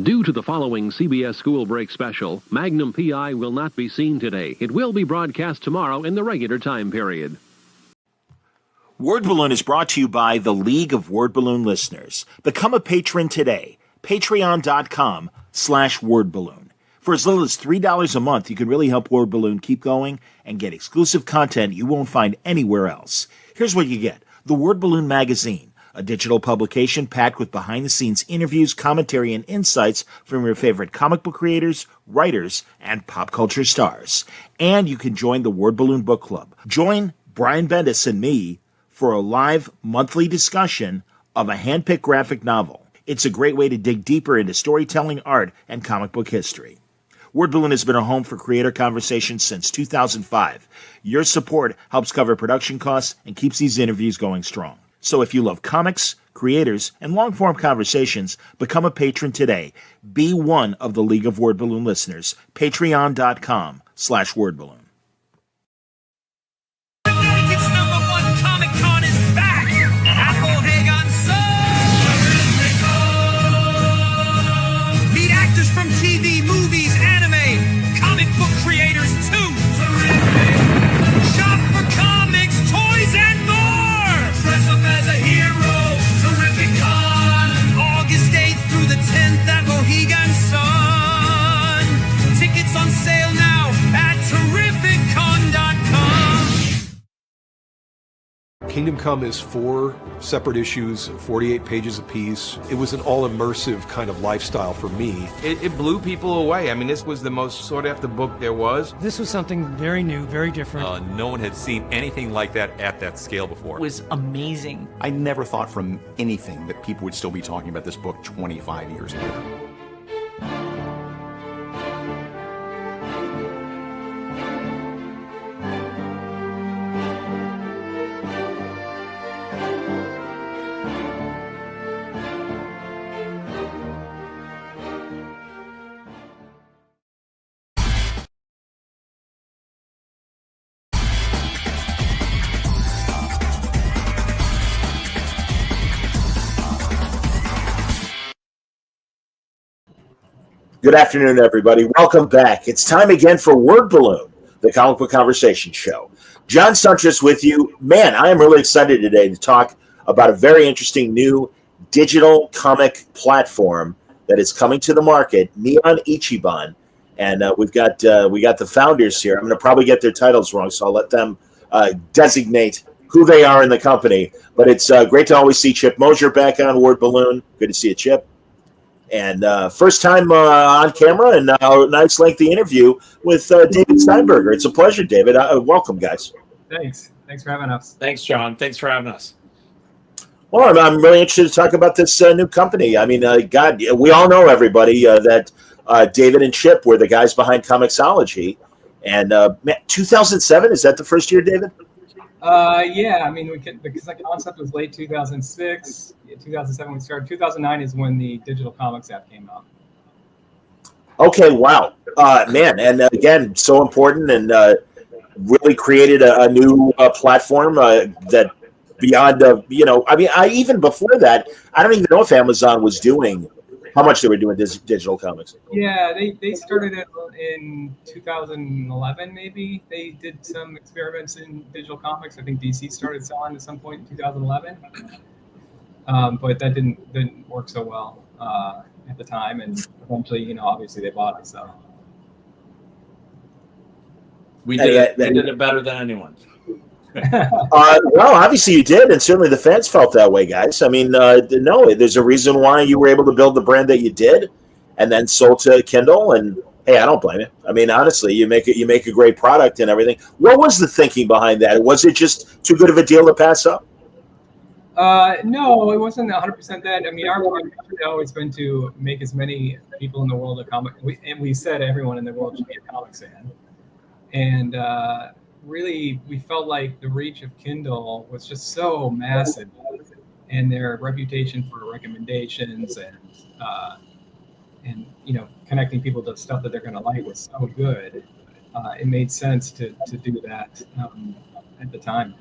Due to the following CBS School Break special, Magnum PI will not be seen today. It will be broadcast tomorrow in the regular time period. Word Balloon is brought to you by the League of Word Balloon Listeners. Become a patron today. Patreon.com/wordballoon. For as little as $3 a month, you can really help Word Balloon keep going and get exclusive content you won't find anywhere else. Here's what you get. The Word Balloon Magazine, a digital publication packed with behind-the-scenes interviews, commentary, and insights from your favorite comic book creators, writers, and pop culture stars. And you can join the Word Balloon Book Club. Join Brian Bendis and me for a live monthly discussion of a hand-picked graphic novel. It's a great way to dig deeper into storytelling, art, and comic book history. Word Balloon has been a home for creator conversations since 2005. Your support helps cover production costs and keeps these interviews going strong. So if you love comics, creators, and long-form conversations, become a patron today. Be one of the League of Word Balloon Listeners. Patreon.com/wordballoon. From TV, movies, anime, comic book creators too. Shop for comics, toys, and more. Dress up as a hero, Terrific Con. August 8th through the 10th at Mohegan Sun. Tickets on sale now at terrificcon.com. Kingdom Come is 4 separate issues, 48 pages apiece. It was an all-immersive kind of lifestyle for me. It blew people away. I mean, this was the most sought-after book there was. This was something very new, very different. No one had seen anything like that at that scale before. It was amazing. I never thought from anything that people would still be talking about this book 25 years later. Good afternoon, everybody. Welcome back. It's time again for Word Balloon, the comic book conversation show. John Suntress with you. Man, I am really excited today to talk about a very interesting new digital comic platform that is coming to the market, Neon Ichiban. And we got the founders here. I'm going to probably get their titles wrong, so I'll let them designate who they are in the company. But it's great to always see Chip Mosier back on Word Balloon. Good to see you, Chip. And first time on camera and a nice lengthy interview with David Steinberger. It's a pleasure, David. Welcome, guys. Thanks for having us. Thanks, John. Thanks for having us. Well, I'm really interested to talk about this new company. I mean, God, we all know, everybody, that David and Chip were the guys behind Comixology. And 2007, is that the first year, David? Yeah, I mean, because the concept was late 2006, 2007 we started. 2009 is when the digital comics app came out. Okay, wow, man, and again, so important, and really created a new platform that beyond even before that, I don't even know if Amazon was doing how much they were doing digital comics. Yeah, they started it in 2011, maybe. They did some experiments in digital comics. I think DC started selling at some point in 2011, but that didn't work so well at the time. And eventually, obviously they bought it. So we did it better than anyone. Well, obviously you did, and certainly the fans felt that way, guys. I mean, no, there's a reason why you were able to build the brand that you did, and then sold to Kindle. And hey, I don't blame you. I mean, honestly, you make a great product and everything. What was the thinking behind that? Was it just too good of a deal to pass up? No, it wasn't 100% that. I mean, our goal has always been to make as many people in the world a comic, and we said everyone in the world should be a comics fan, and really, we felt like the reach of Kindle was just so massive, and their reputation for recommendations and connecting people to stuff that they're going to like was so good. It made sense to do that at the time.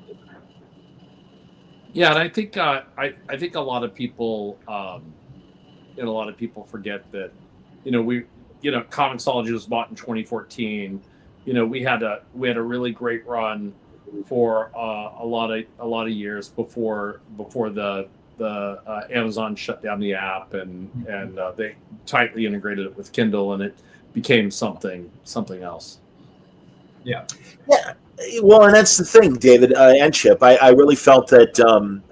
Yeah, and I think I think a lot of people forget that Comixology was bought in 2014. We had a really great run for a lot of years before the Amazon shut down the app, and they tightly integrated it with Kindle, and it became something else. Yeah. Well, and that's the thing, David and Chip. I really felt that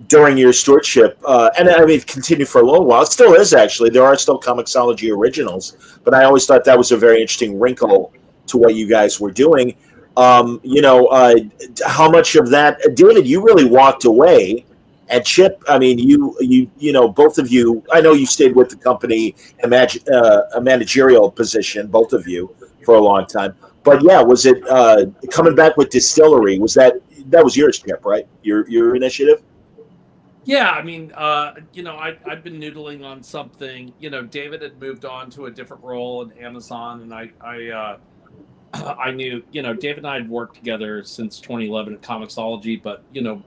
during your stewardship, and I mean, it continued for a little while. It still is, actually. There are still Comixology originals, but I always thought that was a very interesting wrinkle to what you guys were doing. How much of that, David? You really walked away, and Chip. I mean, you both of you. I know you stayed with the company, a managerial position, both of you, for a long time. But yeah, was it coming back with Distillery? That was yours, Chip, right? Your initiative. Yeah, I mean, I'd been noodling on something. David had moved on to a different role in Amazon, and I knew, David and I had worked together since 2011 at Comixology, but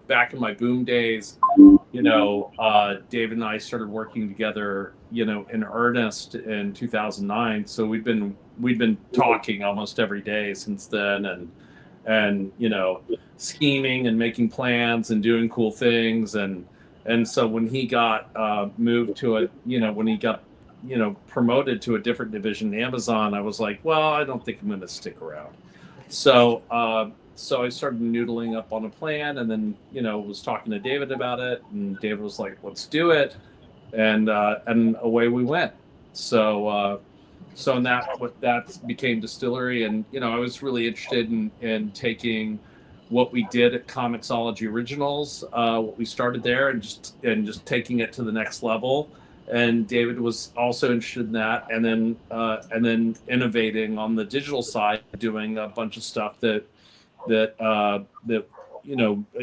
back in my boom days, David and I started working together, in earnest in 2009. So we'd been talking almost every day since then, and scheming and making plans and doing cool things, and so when he got moved to when he got promoted to a different division in Amazon, I was like, well, I don't think I'm going to stick around. So I started noodling up on a plan, and then was talking to David about it, and David was like, let's do it, and away we went. So that became Distillery, and I was really interested in taking what we did at Comixology Originals, what we started there, and just taking it to the next level. And David was also interested in that, and then innovating on the digital side, doing a bunch of stuff that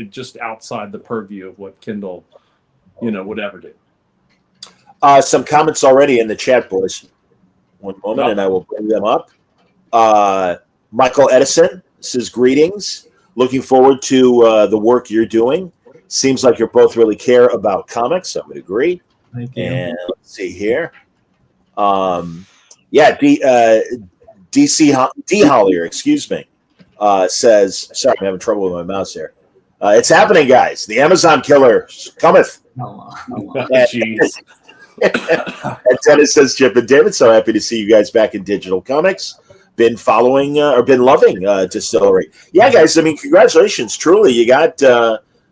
just outside the purview of what Kindle would ever do. Some comments already in the chat, boys. One moment, and I will bring them up. Michael Edison says, greetings. Looking forward to the work you're doing. Seems like you both really care about comics. I would agree. Thank you. And let's see here. D Hollier, excuse me, says, sorry, I'm having trouble with my mouse here. It's happening, guys. The Amazon killer cometh. Jeez. And Dennis says, Chip and David, so happy to see you guys back in digital comics. Been following or been loving Distillery. Yeah, guys, I mean, congratulations. Truly, you got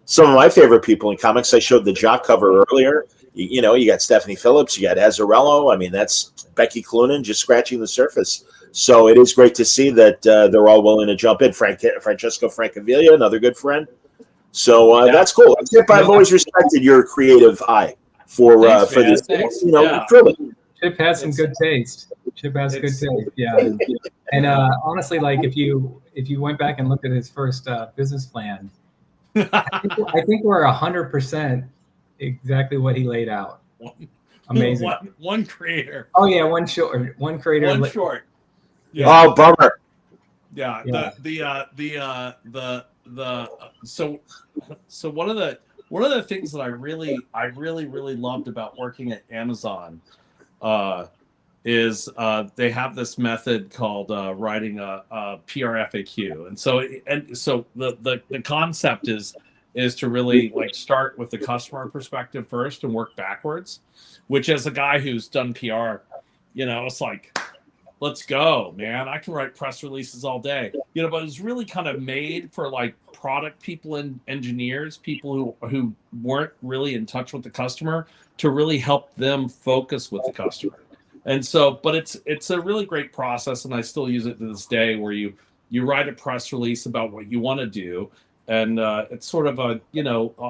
some of my favorite people in comics. I showed the Jock cover earlier. You got Stephanie Phillips, you got Azzarello. I mean, that's Becky Cloonan just scratching the surface. So it is great to see that they're all willing to jump in. Francesco Francavilla, another good friend. So that's cool. Chip, I've always respected your creative eye for this. Truly. Chip has some good taste. Chip has good taste. Yeah. And honestly, like if you went back and looked at his first business plan, I think we're 100% exactly what he laid out. Amazing. One creator. Oh yeah, one creator. One short. Yeah. Oh, bummer. Yeah. So one of the things that I really loved about working at Amazon is they have this method called writing a PR FAQ, and so the concept is to really like start with the customer perspective first and work backwards, which as a guy who's done PR, it's like, let's go, man. I can write press releases all day, but it's really kind of made for like product people and engineers, people who weren't really in touch with the customer, to really help them focus with the customer. And so, but it's a really great process, and I still use it to this day, where you write a press release about what you want to do, and it's sort of a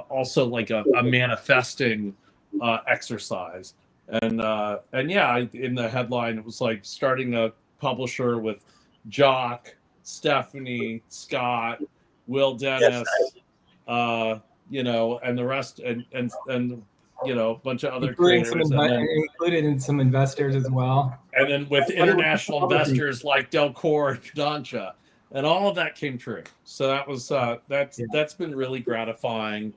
also like a manifesting exercise. And yeah, in the headline it was like starting a publisher with Jock, Stephanie, Scott, Will Dennis, and the rest, and a bunch of other creators, included in some investors as well. And then with international investors like Delcor and Kodansha, and all of that came true. So that was that's been really gratifying.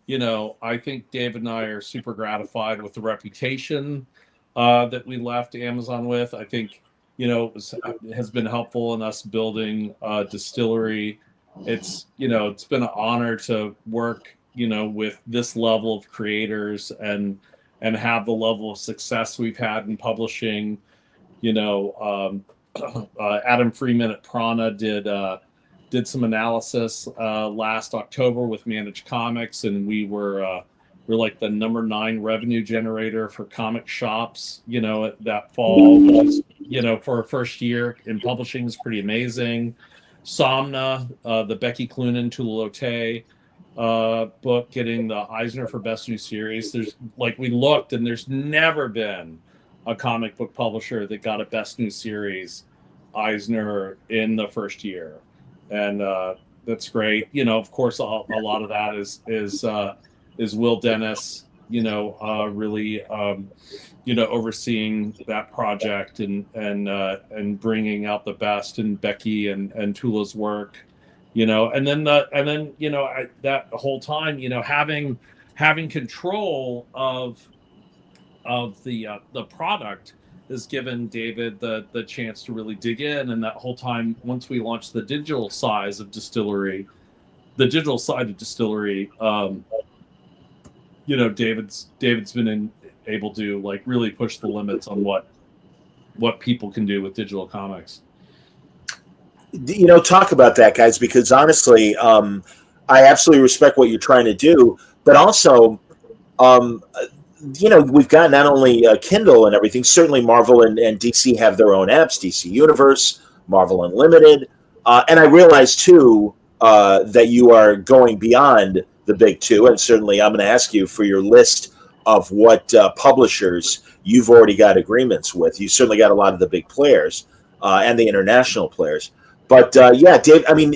I think David and I are super gratified with the reputation that we left Amazon with. I think, has been helpful in us building Distillery. It's been an honor to work, with this level of creators and have the level of success we've had in publishing. Adam Freeman at Prana did some analysis last October with Managed Comics, and we're like the number 9 revenue generator for comic shops, that fall, which is, for a first year in publishing is pretty amazing. Somna, the Becky Cloonan Tulaote book, getting the Eisner for Best New Series. We looked, and there's never been a comic book publisher that got a Best New Series Eisner in the first year. And that's great. Of course, a lot of that is Will Dennis, really, overseeing that project and bringing out the best in Becky and Tula's work, and then that whole time, having control of the product has given David the chance to really dig in. And that whole time, once we launched the digital side of Distillery, David's been able to really push the limits on what people can do with digital comics. Talk about that, guys, because honestly, I absolutely respect what you're trying to do, but also, we've got not only Kindle and everything. Certainly, Marvel and DC have their own apps: DC Universe, Marvel Unlimited, and I realize too that you are going beyond the big two. And certainly, I'm going to ask you for your list of what publishers you've already got agreements with. You certainly got a lot of the big players and the international players. But yeah, Dave. I mean,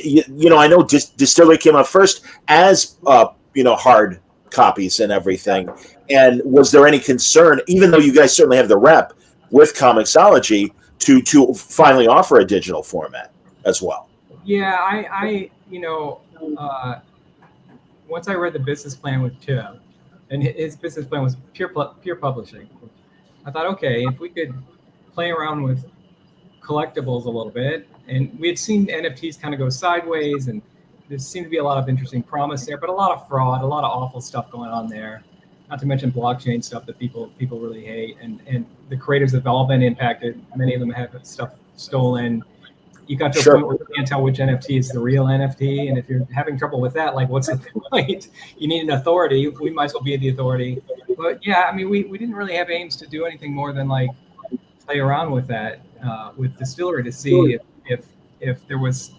I know Distillery came out first as hard copies and everything. And was there any concern, even though you guys certainly have the rep with Comixology, to finally offer a digital format as well? Yeah, I once I read the business plan with Chip, and his business plan was pure publishing, I thought, okay, if we could play around with collectibles a little bit, and we had seen NFTs kind of go sideways, and there seemed to be a lot of interesting promise there, but a lot of fraud, a lot of awful stuff going on there. Not to mention blockchain stuff that people really hate, and the creators have all been impacted. Many of them have stuff stolen. You got to a point where you can't tell which NFT is the real NFT, and if you're having trouble with that, what's the point? You need an authority. We might as well be the authority. But yeah, I mean, we didn't really have aims to do anything more than play around with that with Distillery to see if there was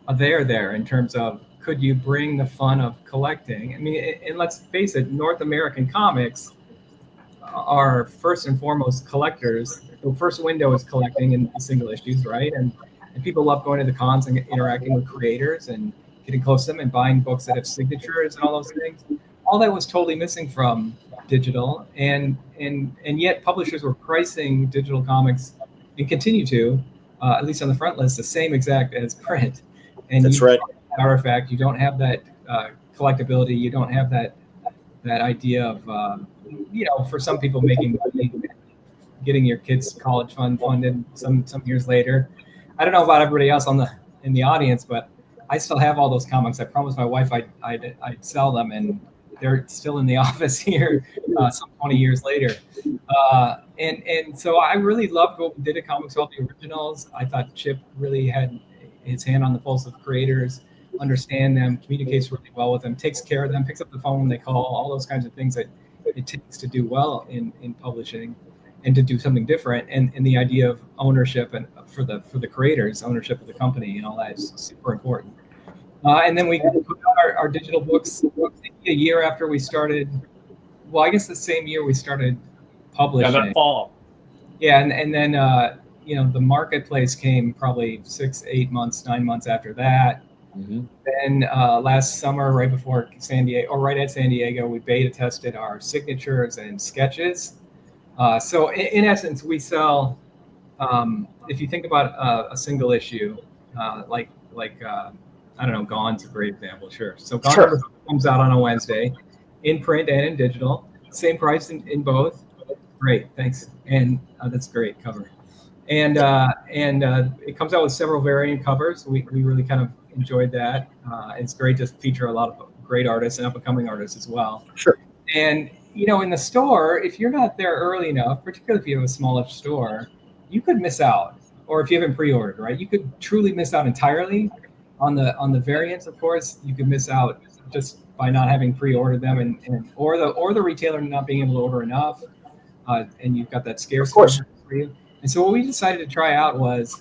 a there in terms of, could you bring the fun of collecting? I mean, and let's face it, North American comics are first and foremost collectors. The first window is collecting in single issues, right? And people love going to the cons and interacting with creators and getting close to them and buying books that have signatures and all those things. All that was totally missing from digital, and yet publishers were pricing digital comics and continue to, at least on the front list, the same exact as print. And that's right. Artifact, you don't have that collectability, you don't have that idea of for some people making money, getting your kids' college fund funded some years later. I don't know about everybody else in the audience, but I still have all those comics. I promised my wife I'd sell them, and they're still in the office here some 20 years later. And so I really loved what we did at Comics, all the originals. I thought Chip really had his hand on the pulse of creators, understand them, communicates really well with them, takes care of them, picks up the phone when they call, all those kinds of things that it takes to do well in publishing and to do something different. And the idea of ownership and for the creators, ownership of the company and all that is super important. And then we put out our digital books a year after we started. Well, I guess the same year we started publishing. Yeah, that fall. Yeah, and then the marketplace came probably 6, 8 months, 9 months after that. Mm-hmm. Then last summer, right before San Diego, or right at San Diego, we beta tested our signatures and sketches. So in essence, we sell. If you think about a single issue, like I don't know, Gone's a great example. Sure. So Gone comes out on a Wednesday, in print and in digital, same price in both, Great, thanks. And that's great cover. And it comes out with several variant covers. We really kind of enjoyed that. It's great to feature a lot of great artists and up-and-coming artists as well. Sure. And in the store, if you're not there early enough, particularly if you have a smallish store, you could miss out. Or if you haven't pre-ordered, right, you could truly miss out entirely on the variants. Of course, you could miss out just by not having pre-ordered them, or the retailer not being able to order enough, and you've got that scarce for you. And so what we decided to try out was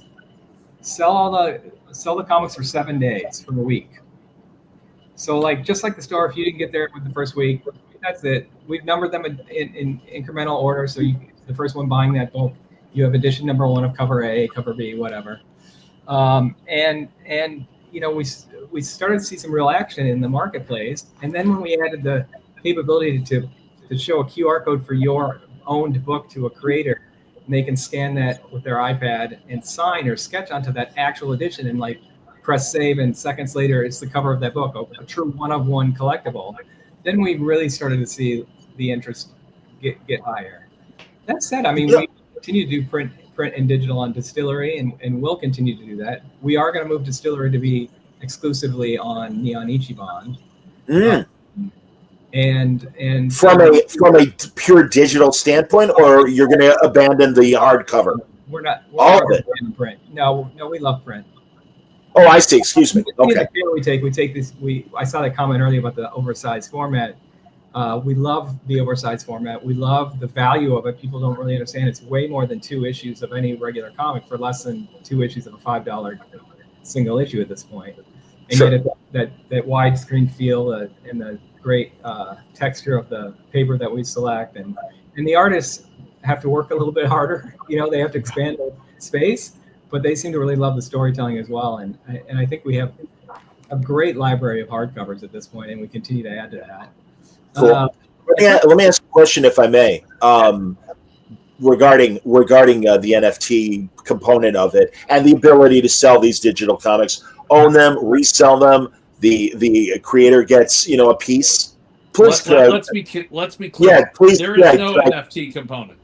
sell the comics for 7 days for a week. So just like the store, if you didn't get there with the first week, that's it. We've numbered them in incremental order. So the first one buying that book, you have edition number 1 of cover A, cover B, whatever. We started to see some real action in the marketplace. And then when we added the capability to show a QR code for your owned book to a creator, and they can scan that with their iPad and sign or sketch onto that actual edition and press save, and seconds later it's the cover of that book, a true one-of-one collectible. Then we really started to see the interest get higher. That said, we continue to do print and digital on Distillery, and will continue to do that. We are going to move Distillery to be exclusively on Neon Ichiban. And from a pure digital standpoint, or you're going to abandon the hardcover? We're all of it. Print. No, we love print. Oh, I see. Excuse me. Okay. We take this. I saw that comment earlier about the oversized format. We love the oversized format. We love the value of it. People don't really understand it's way more than 2 issues of any regular comic for less than 2 issues of a $5 single issue at this point. And sure. Yet that widescreen feel and the great texture of the paper that we select, and the artists have to work a little bit harder. They have to expand the space, but they seem to really love the storytelling as well. And I think we have a great library of hardcovers at this point, and we continue to add to that. Cool. Let me ask a question, if I may, regarding the NFT component of it and the ability to sell these digital comics, own them, resell them. The creator gets a piece. Please, let's be clear. Yeah, please. There is no NFT component.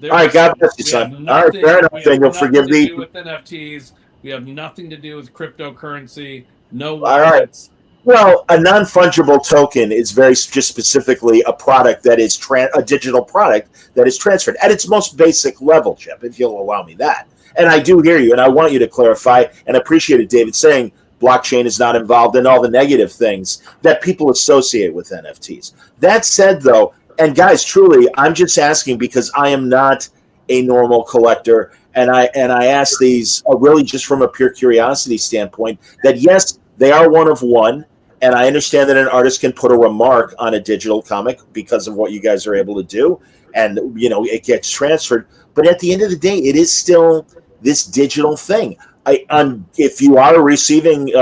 All right, God bless you, son. All right, fair enough. Then you'll forgive me. We have nothing to do with NFTs. We have nothing to do with cryptocurrency. No wallets. All right. Well, a non-fungible token is just specifically a product that is a digital product that is transferred at its most basic level, Chip, if you'll allow me that. And I do hear you, and I want you to clarify and appreciate it, David, saying blockchain is not involved in all the negative things that people associate with NFTs. That said, though, and guys, truly, I'm just asking because I am not a normal collector, and I ask these really just from a pure curiosity standpoint, that yes, they are one of one, and I understand that an artist can put a remark on a digital comic because of what you guys are able to do, and it gets transferred. But at the end of the day, it is still this digital thing. If you are receiving,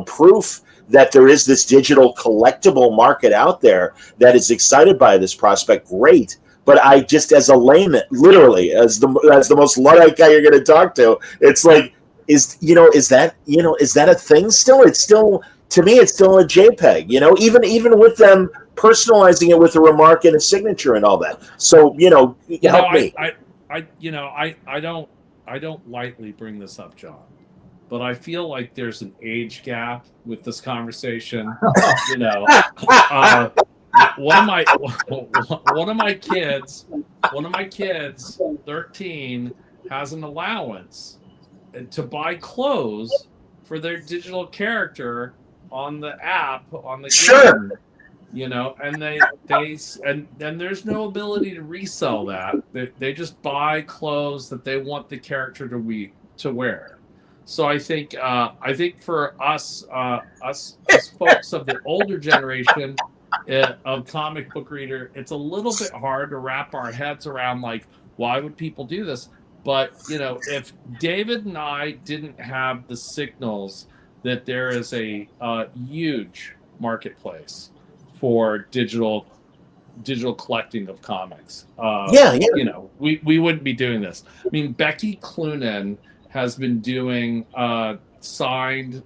proof that there is this digital collectible market out there that is excited by this prospect, great. But I just, as a layman, literally, as the most Luddite guy you're going to talk to, it's like, is that a thing still? It's still, to me, it's still a JPEG. Even with them personalizing it with a remark and a signature and all that. So help me. I don't lightly bring this up, John, but I feel like there's an age gap with this conversation. One of my kids, 13, has an allowance to buy clothes for their digital character on the app on the sure. game. And there's no ability to resell that. They just buy clothes that they want the character to wear. So I think for us folks of the older generation of comic book reader, it's a little bit hard to wrap our heads around, why would people do this? But if David and I didn't have the signals that there is a huge marketplace for digital collecting of comics. We wouldn't be doing this. I mean, Becky Cloonan has been doing selling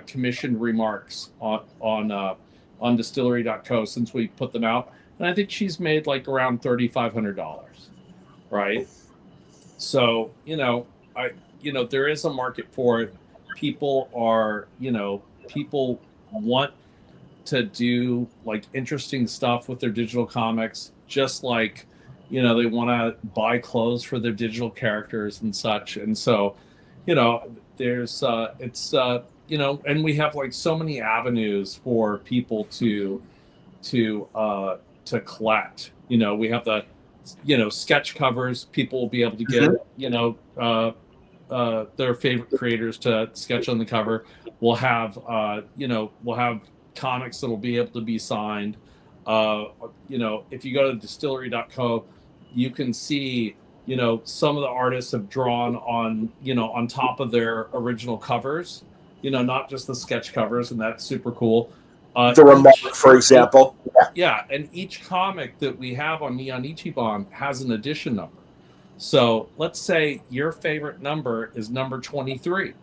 commissioned remarks on Distillery.co since we put them out, and I think she's made like around $3,500, right? So there is a market for it. People want to do like interesting stuff with their digital comics, just like they want to buy clothes for their digital characters and such. And so there's and we have like so many avenues for people to collect. We have the sketch covers. People will be able to get their favorite creators to sketch on the cover. We'll have comics that'll be able to be signed. If you go to distillery.co, you can see some of the artists have drawn on top of their original covers, not just the sketch covers, and that's super cool. The remark, for example. Yeah, and each comic that we have on Neon Ichiban has an edition number. So let's say your favorite number is number 23.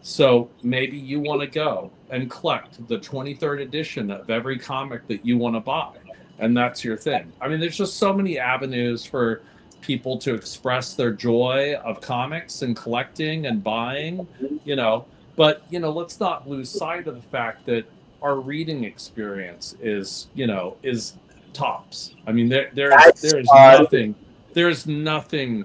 So maybe you want to go and collect the 23rd edition of every comic that you want to buy, and that's your thing. I mean, there's just so many avenues for people to express their joy of comics and collecting and buying, but let's not lose sight of the fact that our reading experience is tops. I mean, there's nothing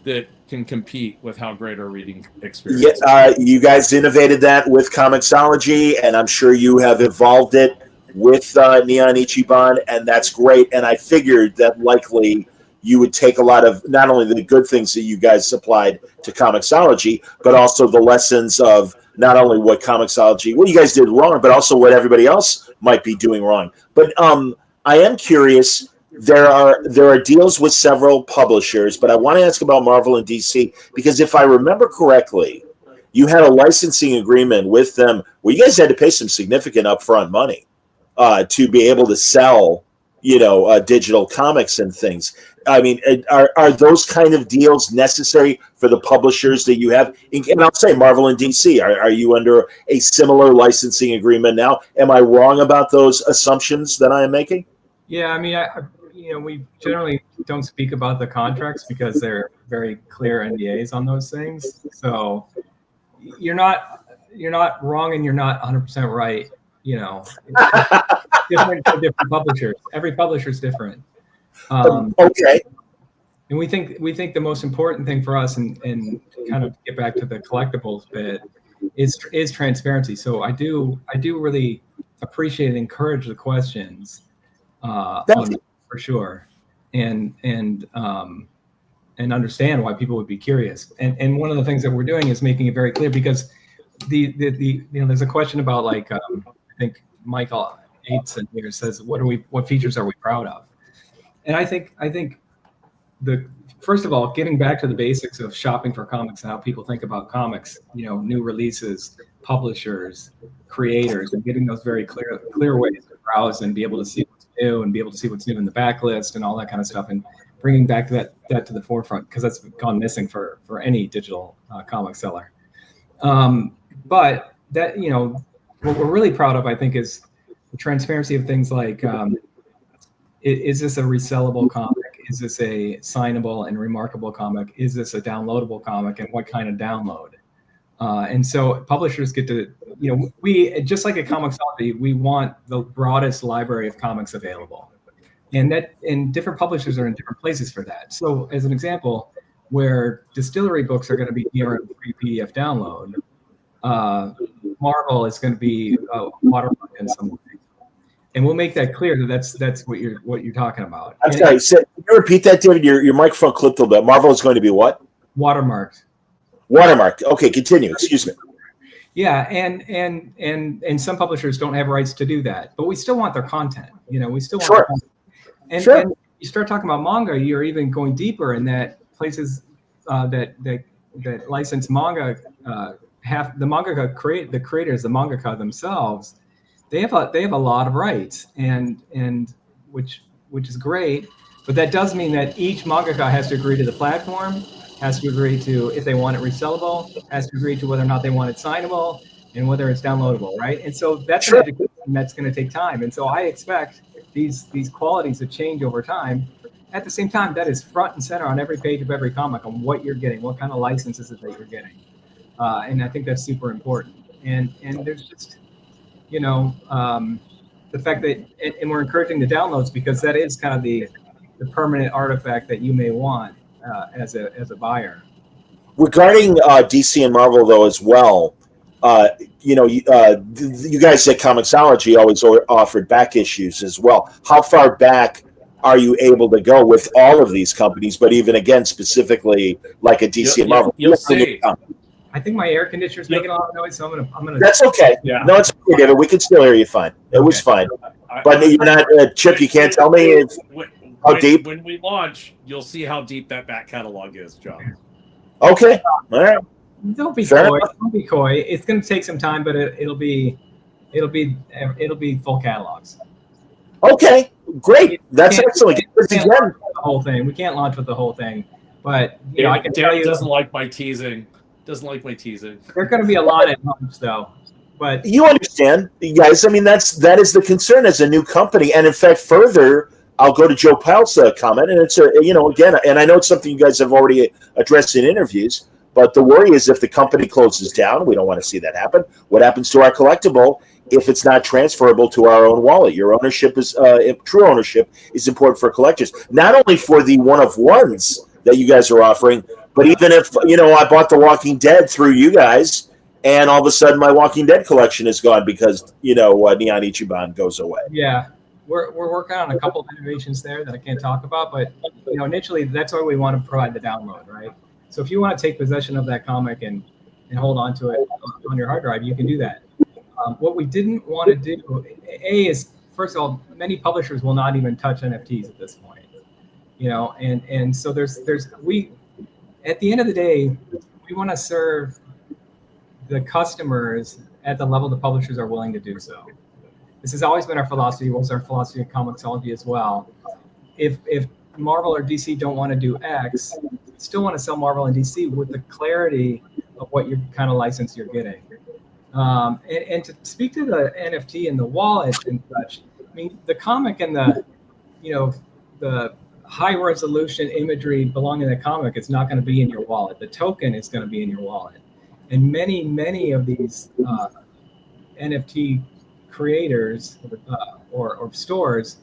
that can compete with how great our reading experience is. You guys innovated that with Comixology, and I'm sure you have evolved it with Neon Ichiban, and that's great. And I figured that likely you would take a lot of not only the good things that you guys supplied to Comixology, but also the lessons of not only what you guys did wrong, but also what everybody else might be doing wrong. But I am curious. There are deals with several publishers, but I want to ask about Marvel and DC, because if I remember correctly, you had a licensing agreement with them where you guys had to pay some significant upfront money to be able to sell, digital comics and things. I mean, are those kind of deals necessary for the publishers that you have? And I'll say Marvel and DC. Are you under a similar licensing agreement now? Am I wrong about those assumptions that I am making? Yeah, I mean, we generally don't speak about the contracts because they're very clear NDAs on those things. So you're not wrong, and you're not 100% right. Different for different publishers. Every publisher is different. Okay. And we think the most important thing for us, and kind of get back to the collectibles bit, is transparency. So I do really appreciate and encourage the questions. For sure, and understand why people would be curious. And one of the things that we're doing is making it very clear, because there's a question about I think Michael Aitson here says, what features are we proud of? And I think first of all, getting back to the basics of shopping for comics and how people think about comics, new releases, publishers, creators, and getting those very clear ways to browse and be able to see what's new and be able to see what's new in the backlist and all that kind of stuff, and bringing back that to the forefront, because that's gone missing for any digital comic seller. But that, what we're really proud of, I think, is the transparency of things like, is this a resellable comic? Is this a signable and remarkable comic? Is this a downloadable comic, and what kind of download? And so publishers get to, we, just like at Comixology, we want the broadest library of comics available. And different publishers are in different places for that. So as an example, where Distillery books are going to be near a free PDF download, Marvel is going to be watermarked in some way. And we'll make that clear that that's what you're talking about. I'm sorry. Can you repeat that, David? Your microphone clipped a little bit. Marvel is going to be what? Watermarked. Watermarked. Okay, continue. Excuse me. Yeah, and some publishers don't have rights to do that, but we still want their content. We still want. Sure. And you start talking about manga, you're even going deeper in that places that license manga have the mangaka the creators, the mangaka themselves. They have a lot of rights, and which is great, but that does mean that each mangaka has to agree to the platform, has to agree to if they want it resellable, has to agree to whether or not they want it signable, and whether it's downloadable, right? And so that's an education and that's going to take time. And so I expect these qualities to change over time. At the same time, that is front and center on every page of every comic on what you're getting, what kind of licenses that you're getting, and I think that's super important. And there's just, the fact that, and we're encouraging the downloads because that is kind of the permanent artifact that you may want as a buyer. Regarding DC and Marvel, though, as well, you guys at Comixology always offered back issues as well. How far back are you able to go with all of these companies? But even again, specifically like a DC and Marvel, you'll see. I think my air conditioner's making a lot of noise, so I'm gonna. That's okay. Yeah. No, it's okay, David. We can still hear you fine. It was fine. But you're not, Chip. You can't tell me how deep. When we launch, you'll see how deep that back catalog is, John. Okay. All right. Don't be coy. Don't be coy. It's going to take some time, but it'll be full catalogs. Okay. Great. That's excellent. We can't launch with the whole thing. We can't launch with the whole thing, but I can tell you, doesn't like my teasing. Doesn't like my teasing. There's going to be a lot at launch, though. But you understand, you guys. I mean, that is the concern as a new company, and in fact, further, I'll go to Joe Powell's comment, and it's again, and I know it's something you guys have already addressed in interviews. But the worry is if the company closes down, we don't want to see that happen. What happens to our collectible if it's not transferable to our own wallet? Your ownership is true ownership is important for collectors, not only for the one of ones that you guys are offering, but even if I bought The Walking Dead through you guys, and all of a sudden my Walking Dead collection is gone because Neon Ichiban goes away. Yeah, we're working on a couple of innovations there that I can't talk about, but initially that's why we want to provide the download, right? So if you want to take possession of that comic and hold on to it on your hard drive, you can do that. What we didn't want to do, is first of all, many publishers will not even touch NFTs at this point, and so we at the end of the day, we want to serve the customers at the level the publishers are willing to do so. This has always been our philosophy. Was our philosophy of Comixology as well. If Marvel or DC don't want to do X, still want to sell Marvel and DC with the clarity of what your kind of license you're getting. And to speak to the NFT and the wallet and such, I mean, the comic and the high resolution imagery belonging to the comic is not going to be in your wallet. The token is going to be in your wallet. And many of these NFT creators or stores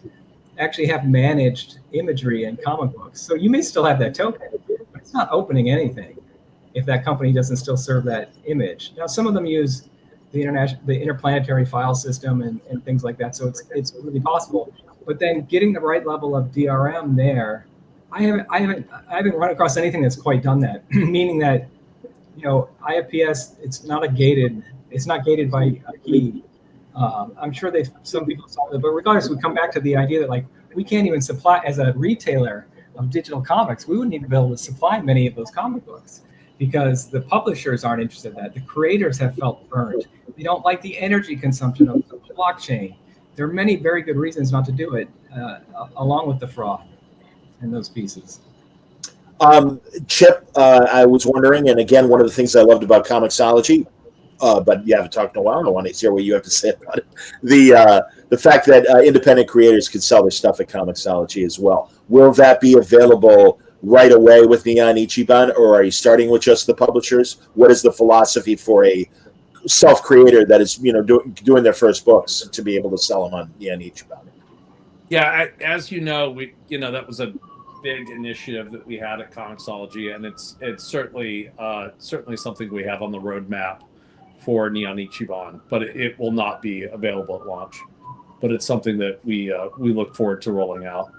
actually have managed imagery and comic books. So you may still have that token, but it's not opening anything if that company doesn't still serve that image. Now, some of them use the interplanetary file system and things like that. So it's really possible. But then getting the right level of DRM there, I haven't run across anything that's quite done that. Meaning that, IFPS, it's not gated by a key. I'm sure some people solved it, but regardless, we come back to the idea that we can't even supply, as a retailer of digital comics, we wouldn't even be able to supply many of those comic books because the publishers aren't interested in that. The creators have felt burned. They don't like the energy consumption of the blockchain. There are many very good reasons not to do it, along with the fraud and those pieces. Chip, I was wondering, and again, one of the things I loved about Comixology, but you haven't talked in a while. I want to hear what you have to say about it. The fact that independent creators can sell their stuff at Comixology as well. Will that be available right away with Neon Ichiban, or are you starting with just the publishers? What is the philosophy for a self-creator that is doing their first books to be able to sell them on Neon Ichiban? Yeah, as you know, that was a big initiative that we had at Comixology, and it's certainly something we have on the roadmap for Neon Ichiban, but it will not be available at launch. But it's something that we look forward to rolling out.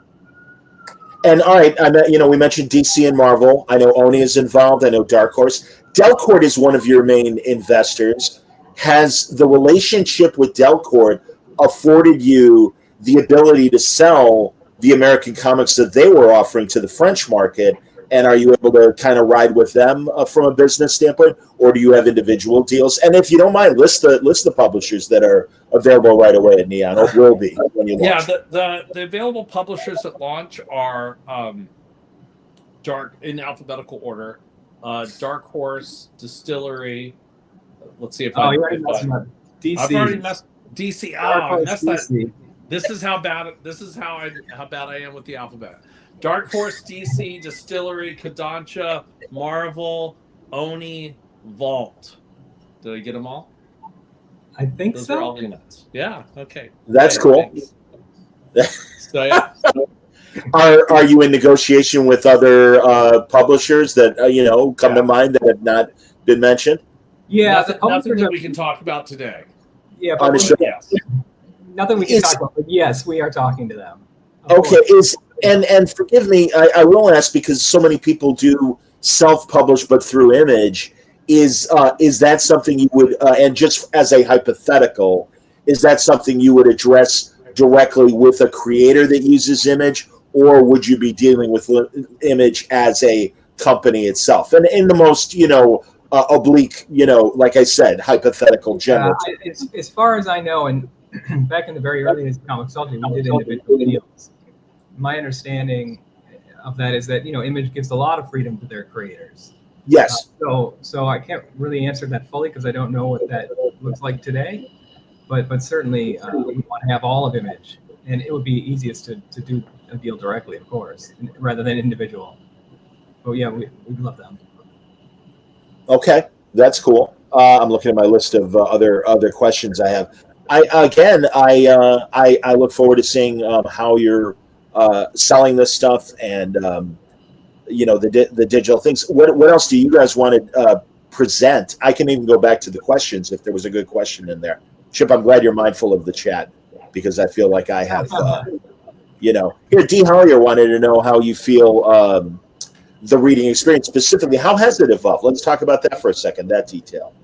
And all right, we mentioned DC and Marvel. I know Oni is involved. I know Dark Horse. Delcourt is one of your main investors. Has the relationship with Delcourt afforded you the ability to sell the American comics that they were offering to the French market? And are you able to kind of ride with them from a business standpoint, or do you have individual deals? And if you don't mind, list the publishers that are available right away at Neon, or will be when you launch. Yeah, the available publishers at launch are in alphabetical order. Dark Horse, Distillery. Let's see if DC. I've already messed. DC. Dark Oh, Horse that's that. DC. This is how bad. This is how bad I am with the alphabet. Dark Horse, DC, Distillery, Kodansha, Marvel, Oni, Vault. Did I get them all? I think Those so. are all units. Yeah. Okay. That's Okay, cool. thanks. So yeah. Are you in negotiation with other publishers that come to mind that have not been mentioned? Yeah, nothing, the nothing publishers that are, we can talk about today. yeah, but Understood. Yes. nothing we can talk about. But yes, we are talking to them. Of Okay, course. and forgive me, I will ask because so many people do self-publish but through Image. Is that something you would and just as a hypothetical, is that something you would address directly with a creator that uses Image, or would you be dealing with Image as a company itself? And in the most oblique, like I said, hypothetical general. As far as I know, and back in the very early days of Comixology, we did individual deals. My understanding of that is that Image gives a lot of freedom to their creators. Yes. So I can't really answer that fully because I don't know what that looks like today. But certainly we want to have all of Image, and it would be easiest to do a deal directly, of course, rather than individual. But yeah, we love them. Okay, that's cool. I'm looking at my list of other questions I have. I look forward to seeing how you're selling this stuff and the digital things. What else do you guys want to present? I can even go back to the questions if there was a good question in there. Chip, I'm glad you're mindful of the chat because I feel like I have. Here, D. Hollier wanted to know how you feel. The reading experience specifically, how has it evolved? Let's talk about that for a second, that detail,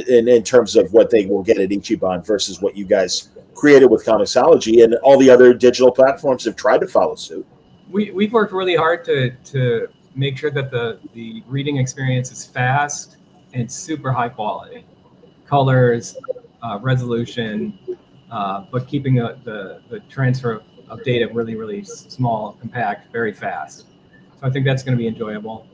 in terms of what they will get at Ichiban versus what you guys created with Comixology, and all the other digital platforms have tried to follow suit. We've worked really hard to make sure that the reading experience is fast and super high quality, colors, resolution, but keeping the transfer of data really, really small, compact, very fast. So I think that's going to be enjoyable.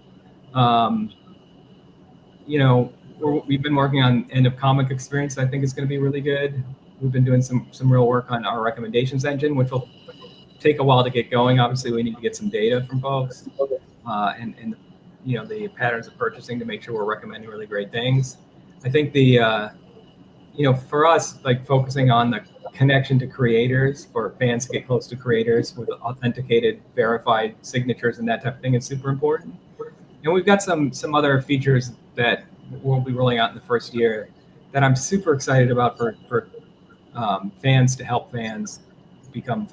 We've been working on end of comic experience. I think it's going to be really good. We've been doing some real work on our recommendations engine, which will take a while to get going. Obviously, we need to get some data from folks and the patterns of purchasing to make sure we're recommending really great things. I think for us, like focusing on the connection to creators, for fans to get close to creators with authenticated, verified signatures and that type of thing is super important. And we've got some other features that we'll be rolling out in the first year that I'm super excited about for fans to help fans become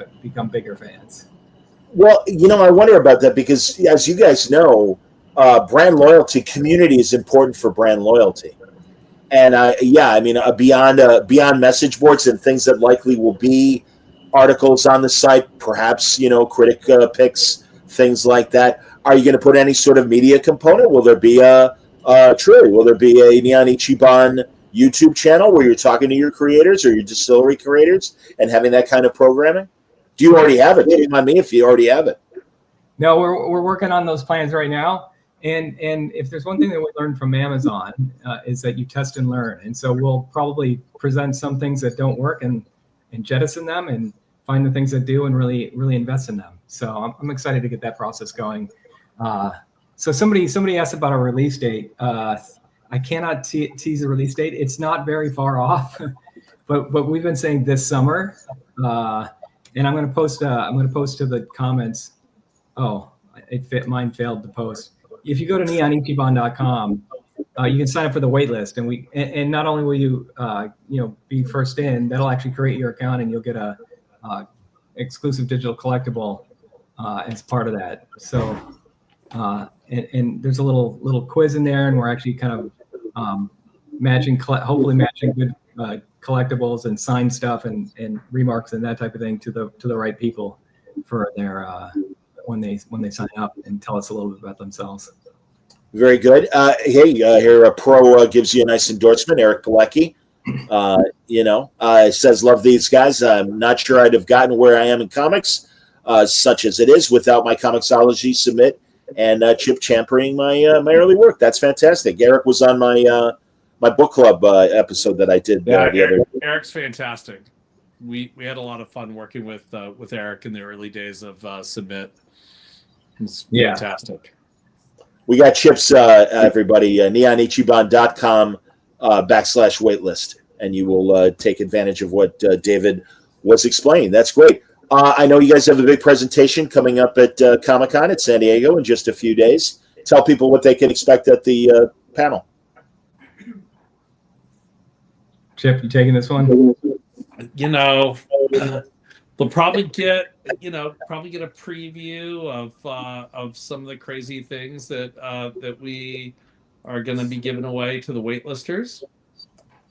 bigger fans. Well, I wonder about that because, as you guys know, brand loyalty, community is important for brand loyalty. And beyond message boards and things that likely will be articles on the site, perhaps critic picks, things like that. Are you going to put any sort of media component? Will there be will there be a Neon Ichiban YouTube channel where you're talking to your creators or your distillery creators and having that kind of programming? Do you already have it? Shame on me if you already have it. No, we're working on those plans right now. And if there's one thing that we learned from Amazon is that you test and learn. And so we'll probably present some things that don't work and jettison them and find the things that do and really, really invest in them. So I'm excited to get that process going. So somebody asked about a release date. I cannot tease a release date. It's not very far off, but we've been saying this summer. And I'm going to post to the comments. Oh, mine failed to post. If you go to neonichiban.com, you can sign up for the wait list, and not only will you be first in, that'll actually create your account, and you'll get a exclusive digital collectible as part of that. So and there's a little quiz in there, and we're actually kind of hopefully matching good collectibles and signed stuff and remarks and that type of thing to the right people for their when they sign up and tell us a little bit about themselves. Very good. Here a pro gives you a nice endorsement. Eric Pilecki, says, love these guys. I'm not sure I'd have gotten where I am in comics, such as it is, without my Comixology submit and Chip championing my early work. That's fantastic. Eric was on my my book club episode that I did the other. Eric's fantastic. We had a lot of fun working with Eric in the early days of Submit. It's fantastic. We got chips, everybody. neonichiban.com /waitlist, and you will take advantage of what David was explaining. That's great. I know you guys have a big presentation coming up at Comic-Con at San Diego in just a few days. Tell people what they can expect at the panel. Chip, you taking this one? They'll probably get a preview of some of the crazy things that we are going to be giving away to the waitlisters.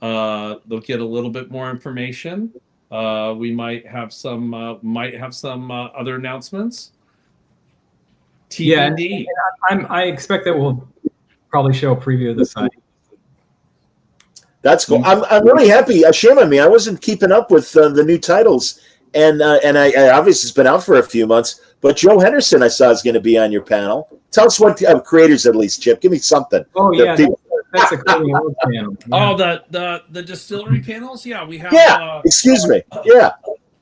They'll get a little bit more information. We might have some other announcements. TBD. Yeah, I expect that we'll probably show a preview of the site. That's cool. I'm really happy. Shame on me. I wasn't keeping up with the new titles, and I obviously it's been out for a few months. But Joe Henderson, I saw, is going to be on your panel. Tell us what creators, at least, Chip. Give me something. Oh yeah, that's a cool panel. Yeah. Oh, the distillery panels. Yeah, we have. Yeah. Excuse me. Yeah.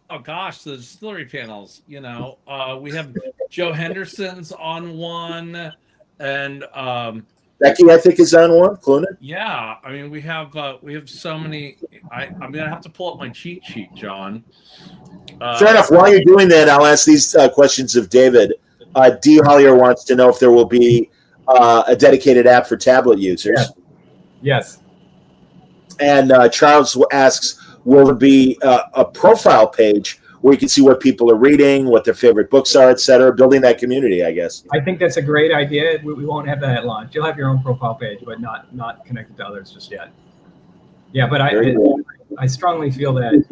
Oh gosh, the distillery panels. We have Joe Henderson's on one, and Becky, I think, is on one. Clunan. Yeah, I mean we have so many. I'm gonna have to pull up my cheat sheet, John. Fair enough. While you're doing that, I'll ask these questions of David. D. Hollier wants to know if there will be a dedicated app for tablet users. Yes. And Charles asks, will there be a profile page where you can see what people are reading, what their favorite books are, et cetera, building that community, I guess? I think that's a great idea. We won't have that at launch. You'll have your own profile page, but not connected to others just yet. Yeah, but I strongly feel that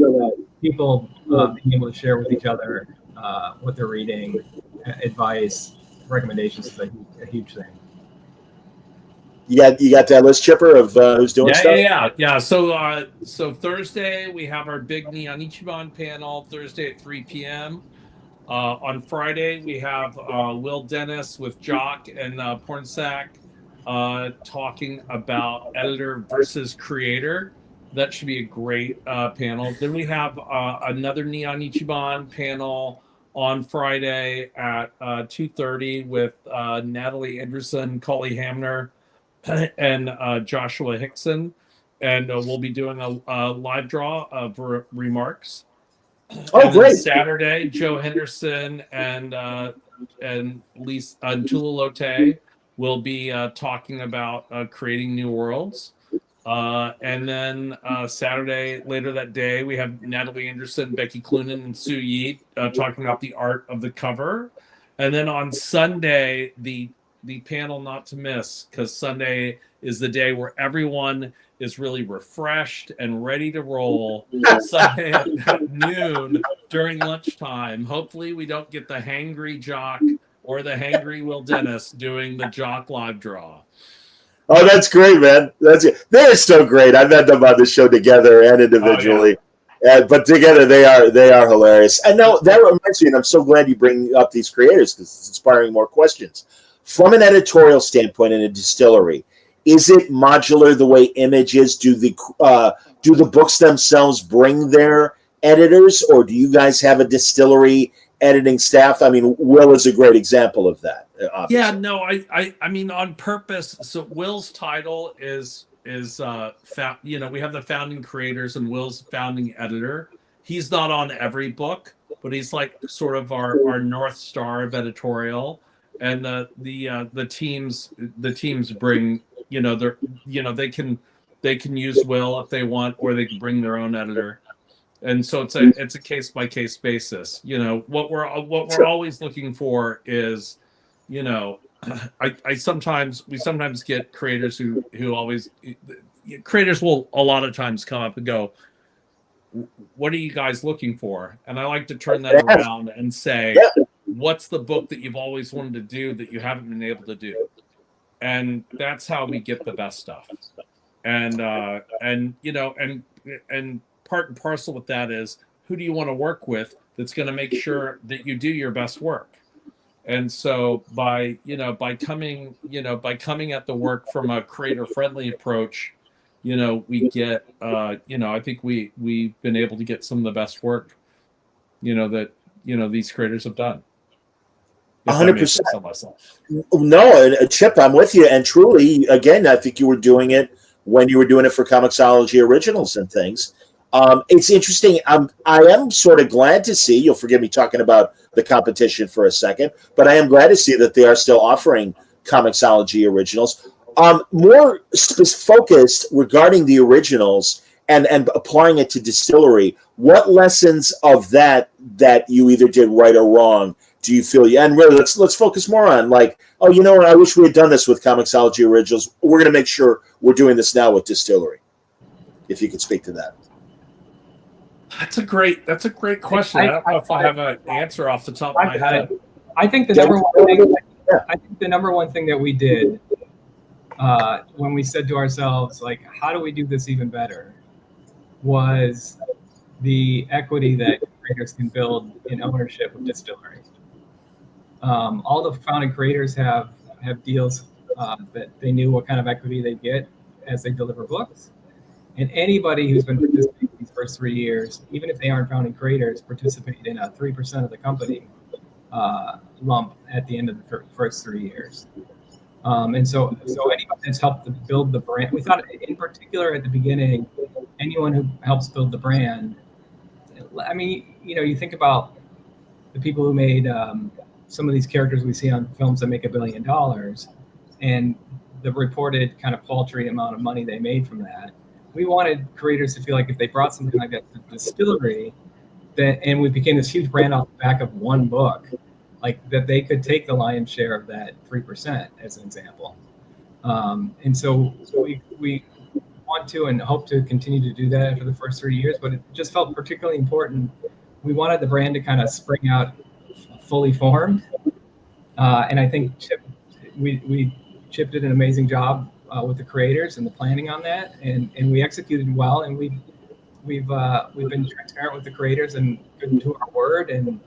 people being able to share with each other what they're reading, advice, recommendations is a huge thing. You got that list, Chipper, of who's doing stuff? Yeah. So Thursday we have our big Neon Ichiban panel. Thursday at 3 p.m. On Friday we have Will Dennis with Jock and Pornsack talking about editor versus creator. That should be a great panel. Then we have another Neon Ichiban panel on Friday at 2:30 with Natalie Anderson, Coley Hamner, and Joshua Hickson, and we'll be doing a live draw of remarks. Oh, great! Saturday, Joe Henderson and Lisa Tula Lotte will be talking about creating new worlds. And then Saturday, later that day, we have Natalie Anderson, Becky Clunan, and Sue Yeet talking about the art of the cover. And then on Sunday, the panel not to miss, because Sunday is the day where everyone is really refreshed and ready to roll. Sunday at noon during lunchtime. Hopefully we don't get the hangry Jock or the hangry Will Dennis doing the Jock live draw. Oh, that's great, man. They're so great. I've had them on the show together and individually. Oh, yeah. But together they are hilarious. And now that reminds me, and I'm so glad you bring up these creators because it's inspiring more questions. From an editorial standpoint in a distillery, is it modular the way Image is? Do the books themselves bring their editors, or do you guys have a distillery editing staff? I mean, Will is a great example of that. Obviously. Yeah, no, I mean on purpose. So Will's title is we have the founding creators and Will's founding editor. He's not on every book, but he's like sort of our North Star of editorial. And the teams bring they can use Will if they want, or they can bring their own editor. And so it's a case by case basis. What we're always looking for is, we sometimes get creators who always creators will a lot of times come up and go, what are you guys looking for? And I like to turn that around and say, what's the book that you've always wanted to do that you haven't been able to do? And that's how we get the best stuff. And part and parcel with that is, who do you want to work with that's going to make sure that you do your best work? And so by coming at the work from a creator friendly approach, we get, I think we've been able to get some of the best work, that, these creators have done. If I may say 100%. so myself. No, Chip, I'm with you. And truly, again, I think you were doing it when you were doing it for Comixology Originals and things. It's interesting. I am sort of glad to see, you'll forgive me talking about the competition for a second, but I am glad to see that they are still offering Comixology Originals. More focused regarding the originals and applying it to Distillery. What lessons of that you either did right or wrong do you feel? And really, let's focus more on like, oh, you know what? I wish we had done this with Comixology Originals. We're going to make sure we're doing this now with Distillery. If you could speak to that. That's a great question. I don't know if I have an answer off the top of my head. I think the number one thing. I think the number one thing that we did when we said to ourselves, like, how do we do this even better, was the equity that creators can build in ownership of Distillery. All the founding creators have deals that they knew what kind of equity they get as they deliver books. And anybody who's been participating these first 3 years, even if they aren't founding creators, participate in a 3% of the company lump at the end of the first 3 years. And so anyone that's helped to build the brand, we thought in particular at the beginning, anyone who helps build the brand, I mean, you think about the people who made some of these characters we see on films that make $1 billion and the reported kind of paltry amount of money they made from that. We wanted creators to feel like if they brought something like that to Distillery, and we became this huge brand off the back of one book, like that they could take the lion's share of that 3% as an example. And so we want to and hope to continue to do that for the first 3 years, but it just felt particularly important. We wanted the brand to kind of spring out fully formed. And I think Chip did an amazing job with the creators and the planning on that, and we executed well, and we've been transparent with the creators and good to our word, and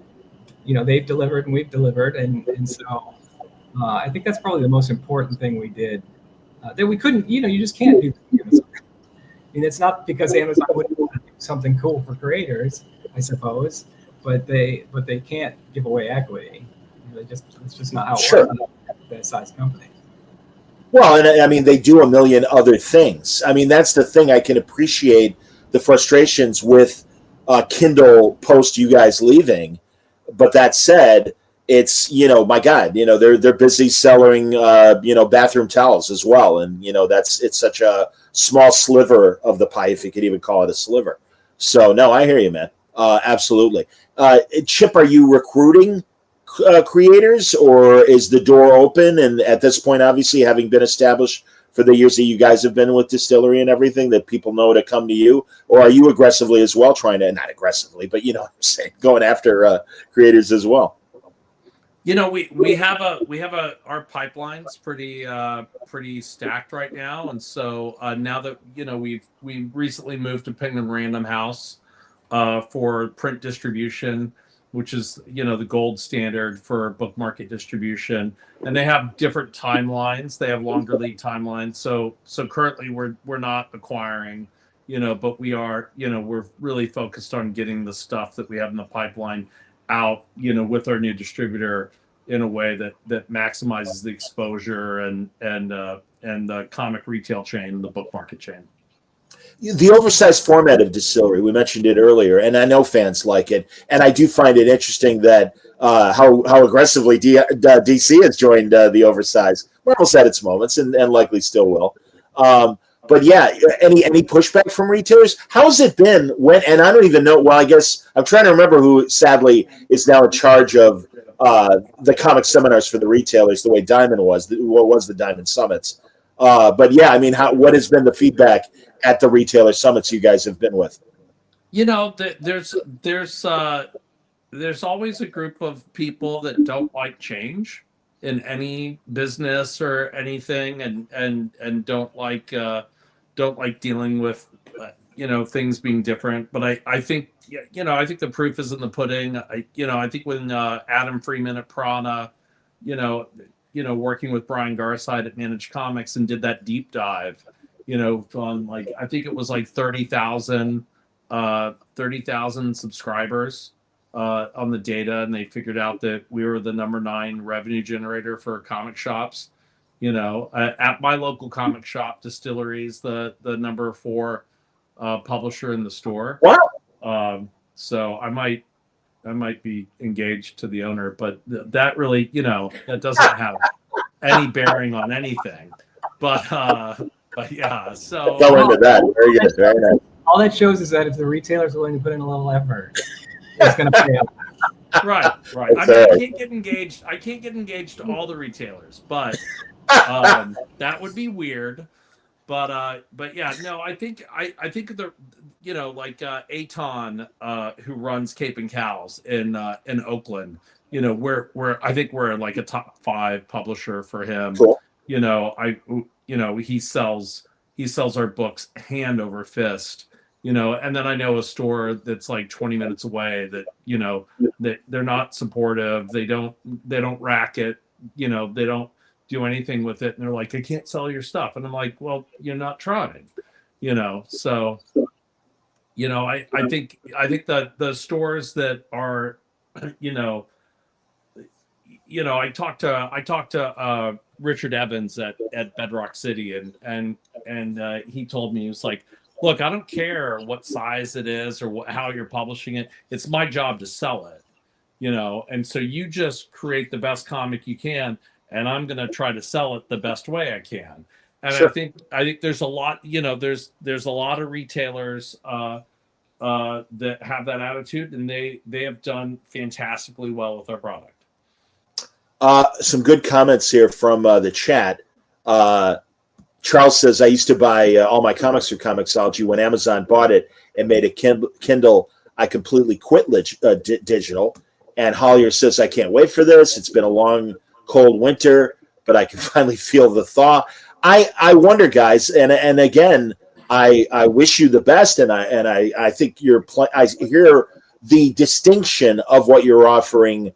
they've delivered and we've delivered, and so I think that's probably the most important thing we did that we couldn't. You just can't do Amazon. I mean, it's not because Amazon wouldn't want to do something cool for creators, I suppose, but they can't give away equity. It's just not how it works at that size company. Well, and I mean, they do a million other things. I mean, that's the thing. I can appreciate the frustrations with Kindle post you guys leaving. But that said, it's, my God, they're busy selling, bathroom towels as well. And, it's such a small sliver of the pie, if you could even call it a sliver. So, no, I hear you, man. Absolutely. Chip, are you recruiting creators, or is the door open? And at this point, obviously, having been established for the years that you guys have been with Distillery and everything, that people know to come to you? Or are you aggressively as well trying to, not aggressively, but what I'm saying, going after creators as well? We have our pipeline's pretty stacked right now, and so now that we recently moved to Penguin Random House for print distribution, which is the gold standard for book market distribution, and they have different timelines. They have longer lead timelines. So currently we're not acquiring, but we are, we're really focused on getting the stuff that we have in the pipeline out, with our new distributor in a way that maximizes the exposure and the comic retail chain, the book market chain. The oversized format of Distillery, we mentioned it earlier, and I know fans like it. And I do find it interesting that how aggressively DC has joined the oversized. Marvel's had its moments, and likely still will. But yeah, any pushback from retailers? How's it been when? And I don't even know. Well, I guess I'm trying to remember who sadly is now in charge of the comic seminars for the retailers, the way Diamond was. What was the Diamond Summits? But yeah, I mean, what has been the feedback at the retailer summits you guys have been with? There's always a group of people that don't like change in any business or anything, and don't like dealing with things being different. But I think the proof is in the pudding. I think when Adam Freeman at Prana, working with Brian Garside at Managed Comics and did that deep dive, on like, I think it was like 30,000 subscribers on the data, and they figured out that we were the number 9 revenue generator for comic shops. At my local comic shop, Distillery is the number 4 publisher in the store. Wow. So I might be engaged to the owner, but that really, that doesn't have any bearing on anything. But yeah, so Go into that. Very good. Very nice. All that shows is that if the retailer's willing to put in a little effort, it's going to pay off. Right. I mean, I can't get engaged to all the retailers, but that would be weird. But yeah, no, I think the like Aton, who runs Cape and Cows in Oakland, we're I think we're like a top 5 publisher for him. Cool. He sells our books hand over fist. And then I know a store that's like 20 minutes away that, that they're not supportive. They don't rack it, they don't do anything with it. And they're like, I can't sell your stuff. And I'm like, well, you're not trying, so, I think that the stores that are, I talked to Richard Evans at Bedrock City, and he told me, he was like, look, I don't care what size it is or how you're publishing it. It's my job to sell it, and so you just create the best comic you can, and I'm going to try to sell it the best way I can. And sure. I think there's a lot, there's a lot of retailers that have that attitude, and they have done fantastically well with our product. Some good comments here from the chat. Charles says, I used to buy all my comics through Comixology. When Amazon bought it and made a Kindle, I completely quit digital. And Hollier says, I can't wait for this. It's been a long, cold winter, but I can finally feel the thaw. I wonder, guys, and again, I wish you the best, and I think I hear the distinction of what you're offering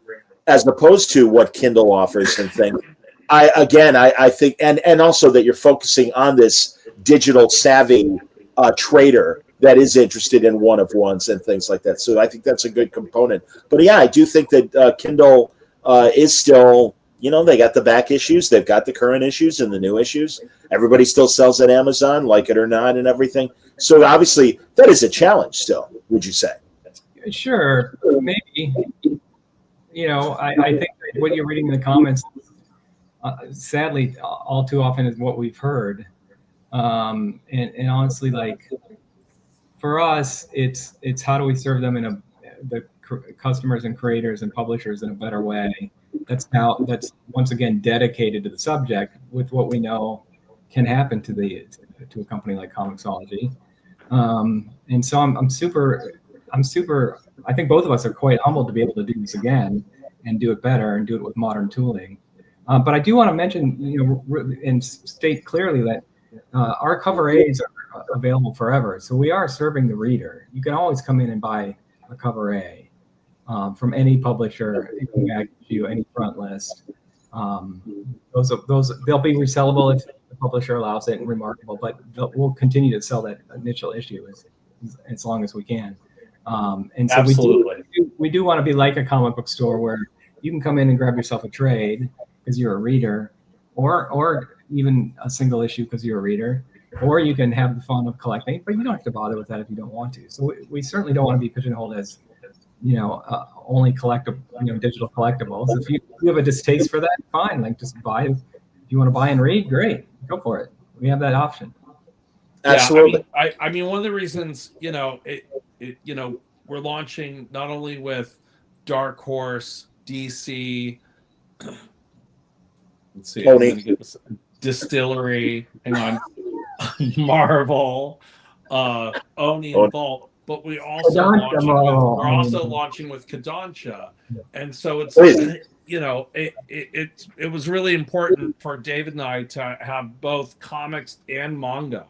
as opposed to what Kindle offers and things. I think, and also that you're focusing on this digital savvy trader that is interested in one of ones and things like that. So I think that's a good component. But yeah, I do think that Kindle is still, they got the back issues, they've got the current issues and the new issues. Everybody still sells at Amazon, like it or not, and everything. So obviously that is a challenge still, would you say? Sure, maybe. I think that what you're reading in the comments, sadly, all too often is what we've heard. And honestly, like, for us, it's how do we serve them the customers and creators and publishers in a better way. That's once again dedicated to the subject with what we know can happen to a company like Comixology. And so I'm super. I think both of us are quite humbled to be able to do this again and do it better and do it with modern tooling. But I do want to mention, and state clearly that our cover A's are available forever. So we are serving the reader. You can always come in and buy a cover A from any publisher, any front list. Those they'll be resellable if the publisher allows it and remarkable. But we'll continue to sell that initial issue as long as we can. And so we do want to be like a comic book store where you can come in and grab yourself a trade because you're a reader, or even a single issue because you're a reader, or you can have the fun of collecting, but you don't have to bother with that if you don't want to. So we certainly don't want to be pigeonholed as, only collectible, digital collectibles. If you have a distaste for that, fine. Like, just buy. If you want to buy and read, great, go for it. We have that option. Absolutely. Yeah, I mean, one of the reasons, we're launching not only with Dark Horse, DC, let's see, I'm gonna get this, Distillery, hang on, Marvel, Oni and Vault, but we're also launching with Kodansha, and so it's it was really important for David and I to have both comics and manga.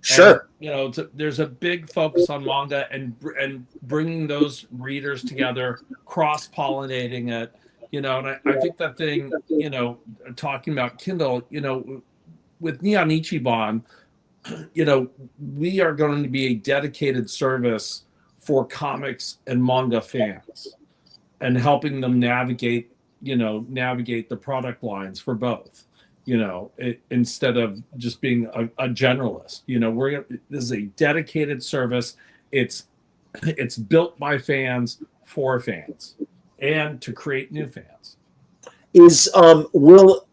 Sure. And, there's a big focus on manga and bringing those readers together, cross-pollinating it, and I think that thing, talking about Kindle, with Neon Ichiban, we are going to be a dedicated service for comics and manga fans and helping them navigate the product lines for both, instead of just being a generalist. This is a dedicated service. It's built by fans for fans and to create new fans. Will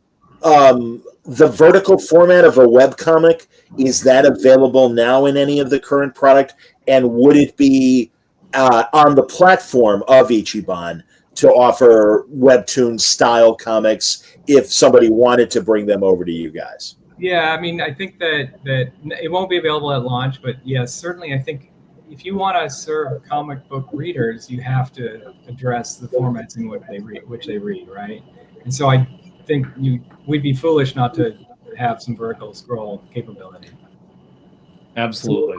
the vertical format of a webcomic, is that available now in any of the current product? And would it be on the platform of Ichiban to offer webtoon style comics if somebody wanted to bring them over to you guys? Yeah, I mean, I think that it won't be available at launch, but yes, certainly I think if you want to serve comic book readers, you have to address the formats in which they read, right? And so I think we'd be foolish not to have some vertical scroll capability. Absolutely.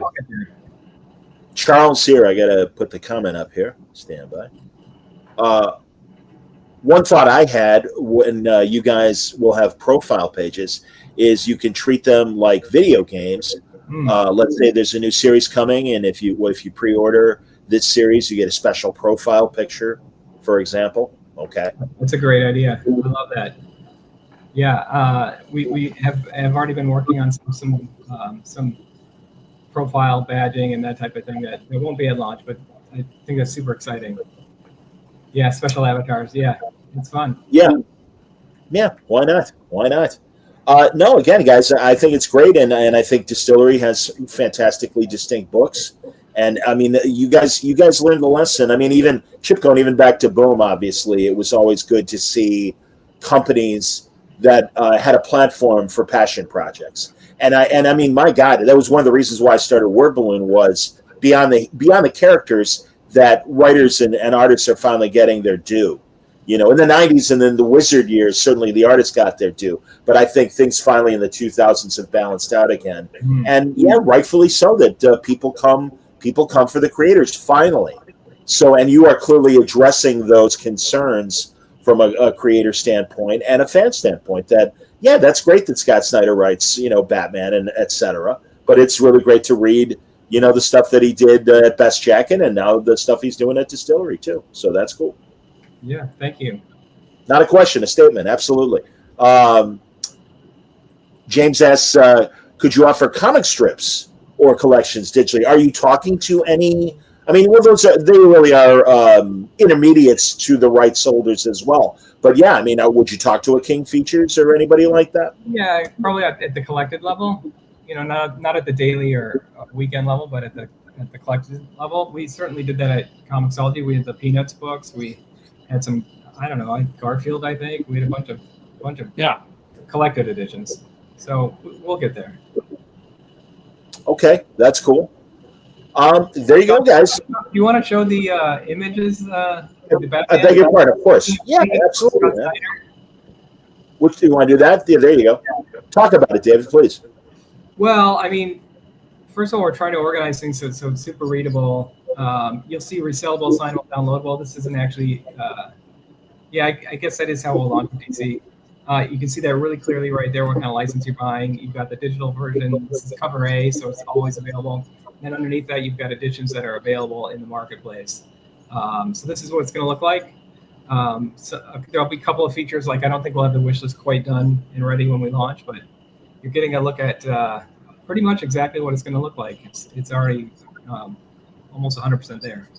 Charles here, I got to put the comment up here. Stand by. One thought I had when you guys will have profile pages is you can treat them like video games. Let's say there's a new series coming, and if you pre-order this series, you get a special profile picture, for example. Okay, that's a great idea. I love that. Yeah, we have already been working on some profile badging and that type of thing that it won't be at launch, but I think that's super exciting. Yeah, special avatars. Yeah, it's fun. Yeah. Why not? No, again, guys, I think it's great, and I think Distillery has fantastically distinct books. And I mean, you guys learned the lesson. I mean, even Chipcone, even back to Boom, obviously, it was always good to see companies that had a platform for passion projects. And I mean, my God, that was one of the reasons why I started Word Balloon, was beyond the characters, that writers and artists are finally getting their due. In the 90s and then the Wizard years, certainly the artists got their due. But I think things finally in the 2000s have balanced out again. And yeah, rightfully so, that people come for the creators finally. So, and you are clearly addressing those concerns from a creator standpoint and a fan standpoint. That, yeah, that's great that Scott Snyder writes, Batman and etc. But it's really great to read, the stuff that he did at Best Jacket, and now the stuff he's doing at Distillery too. So that's cool. Yeah, thank you. Not a question, a statement. Absolutely. James asks, could you offer comic strips or collections digitally? Are you talking to any? I mean, well, they really are intermediates to the rights holders as well. But yeah, I mean, would you talk to a King Features or anybody like that? Yeah, probably at the collected level. Not at the daily or weekend level, but at the collected level. We certainly did that at Comixology. We had the Peanuts books. We had some, I don't know, Garfield, I think. We had a bunch of collected editions. So we'll get there. Okay, that's cool. There you go, guys. Do you want to show the images? I beg your pardon, of course. Yeah, absolutely. Man. Which do you want to do that? Yeah, there you go. Talk about it, David, please. Well, I mean, first of all, we're trying to organize things so it's super readable. You'll see resellable, signable, downloadable. This isn't actually, I guess that is how we'll launch PC. You can see that really clearly right there, what kind of license you're buying. You've got the digital version. This is cover A, so it's always available. And underneath that, you've got editions that are available in the marketplace. So this is what it's going to look like. So there'll be a couple of features, like I don't think we'll have the wish list quite done and ready when we launch, but you're getting a look at pretty much exactly what it's going to look like. It's already almost 100% there.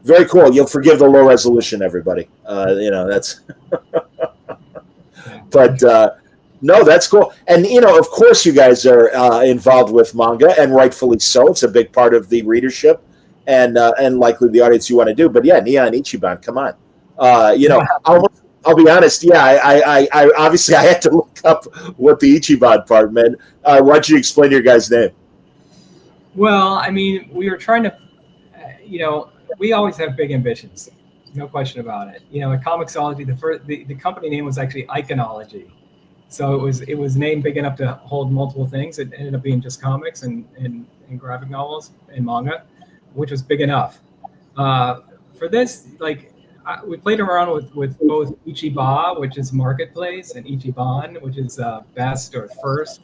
Very cool. You'll forgive the low resolution, everybody. That's. But no, that's cool. And of course, you guys are involved with manga, and rightfully so. It's a big part of the readership, and likely the audience you want to do. But yeah, Nia and Ichiban, come on. I'll be honest. Yeah, I obviously I had to look up what the Ichiban part meant. Why don't you explain your guys' name? Well, I mean, we were trying to, we always have big ambitions, no question about it. At Comixology, the company name was actually Iconology, so it was named big enough to hold multiple things. It ended up being just comics and graphic novels and manga, which was big enough. For this, we played around with both Ichiba, which is marketplace, and Ichiban, which is best or first.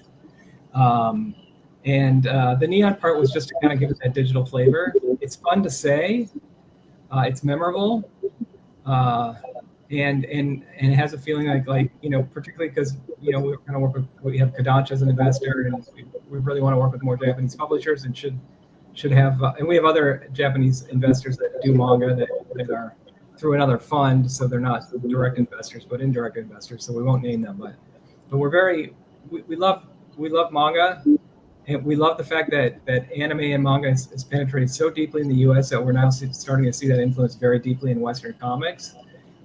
And the neon part was just to kind of give it that digital flavor. It's fun to say. It's memorable. And it has a feeling like particularly because we kind of work with, we have Kodansha as an investor, and we really want to work with more Japanese publishers, and should have and we have other Japanese investors that do manga that are through another fund, so they're not direct investors but indirect investors, so we won't name them, but we love manga, and we love the fact that anime and manga is penetrated so deeply in the US that we're now starting to see that influence very deeply in Western comics.